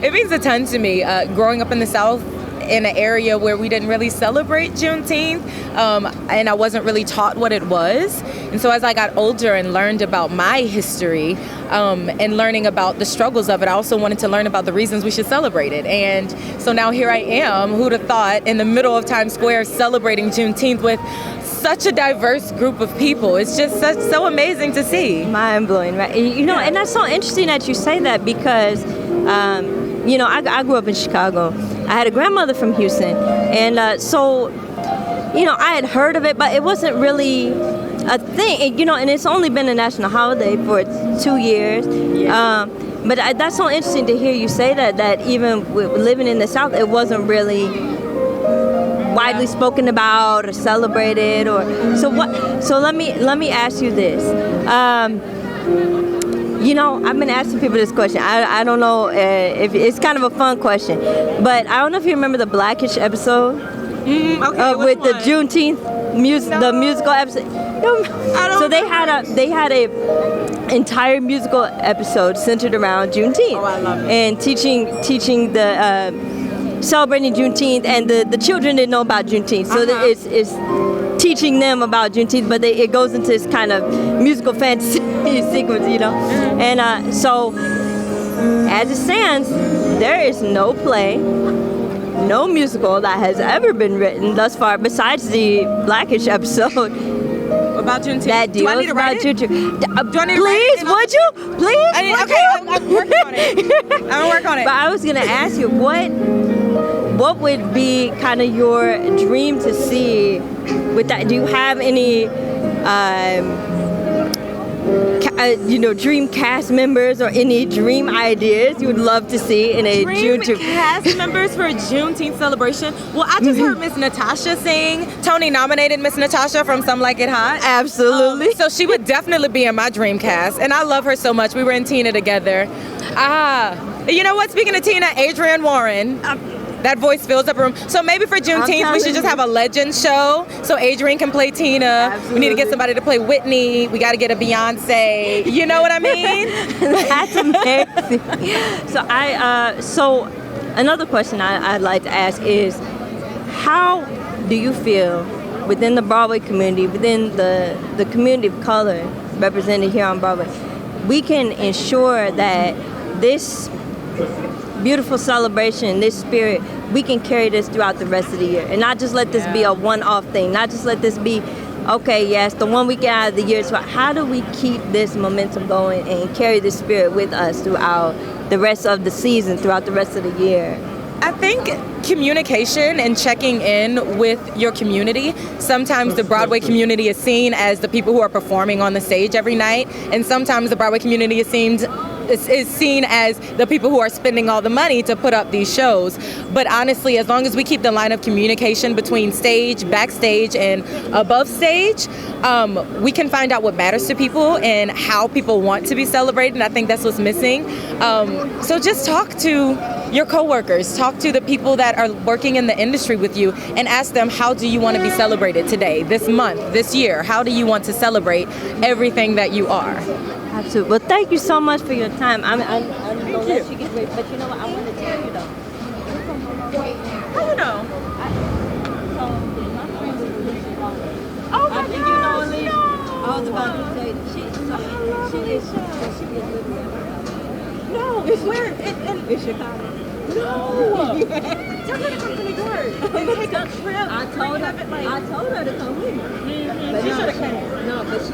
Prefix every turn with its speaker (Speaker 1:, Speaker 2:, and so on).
Speaker 1: It means a ton to me. Growing up in the South, in an area where we didn't really celebrate Juneteenth, and I wasn't really taught what it was. And so as I got older and learned about my history and learning about the struggles of it, I also wanted to learn about the reasons we should celebrate it. And so now here I am, who'd have thought, in the middle of Times Square celebrating Juneteenth with such a diverse group of people. It's just so amazing to see.
Speaker 2: Mind-blowing, right? And that's so interesting that you say that because, I grew up in Chicago. I had a grandmother from Houston, and so I had heard of it, but it wasn't really a thing, and it's only been a national holiday for 2 years.
Speaker 1: Yeah.
Speaker 2: But that's so interesting to hear you say that even living in the South, it wasn't really widely spoken about or celebrated, so let me ask you this. I've been asking people this question. I don't know if it's kind of a fun question, but I don't know if you remember the Blackish episode with the Juneteenth the musical episode. So they had a entire musical episode centered around Juneteenth.
Speaker 1: Oh, I love it.
Speaker 2: And teaching the celebrating Juneteenth, and the children didn't know about Juneteenth, so it's teaching them about Juneteenth, but it goes into this kind of musical fantasy sequence, And so, as it stands, there is no play, no musical that has ever been written thus far, besides the Blackish episode
Speaker 1: about Juneteenth.
Speaker 2: That deals
Speaker 1: do I need to write
Speaker 2: about
Speaker 1: it?
Speaker 2: Juneteenth.
Speaker 1: Do I need to
Speaker 2: Please, would you? Please, would you?
Speaker 1: I'm working on it. I'm gonna work on it.
Speaker 2: But I was gonna ask you, what would be kind of your dream to see with that? Do you have any, dream cast members or any dream ideas you would love to see in a Juneteenth
Speaker 1: cast members for a Juneteenth celebration? Well, I just heard Miss Natasha sing. Tony nominated Miss Natasha from Some Like It Hot.
Speaker 2: Absolutely.
Speaker 1: So she would definitely be in my dream cast, and I love her so much. We were in Tina together. You know what? Speaking of Tina, Adrienne Warren. That voice fills up a room. So maybe for Juneteenth, we should just have a legend show so Adrienne can play Tina.
Speaker 2: Absolutely.
Speaker 1: We need to get somebody to play Whitney. We got to get a Beyonce. You know what I mean?
Speaker 2: That's amazing. So another question I'd like to ask is, how do you feel within the Broadway community, within the community of color represented here on Broadway, we can ensure that this beautiful celebration, this spirit, we can carry this throughout the rest of the year and not just let this be a one-off thing, not just let this be, okay, yes, the one weekend out of the year. So how do we keep this momentum going and carry this spirit with us throughout the rest of the season, throughout the rest of the year?
Speaker 1: I think communication and checking in with your community. Sometimes the Broadway community is seen as the people who are performing on the stage every night, and sometimes the Broadway community is seen as the people who are spending all the money to put up these shows. But honestly, as long as we keep the line of communication between stage, backstage, and above stage, we can find out what matters to people and how people want to be celebrated, and I think that's what's missing. So just talk to your coworkers, talk to the people that are working in the industry with you, and ask them, how do you want to be celebrated today, this month, this year? How do you want to celebrate everything that you are?
Speaker 2: Absolutely. Well, thank you so much for your time. I'm going to let you get ready, but you know what? I want to tell you, though.
Speaker 1: How you know? Oh my gosh,
Speaker 2: you know Alicia.
Speaker 1: no.
Speaker 2: I was about to tell you that she is
Speaker 1: No, where?
Speaker 2: in Chicago.
Speaker 1: No. Tell her to come to New York and take a trip.
Speaker 2: I told her to come with me.
Speaker 1: She should have came.
Speaker 2: No, but she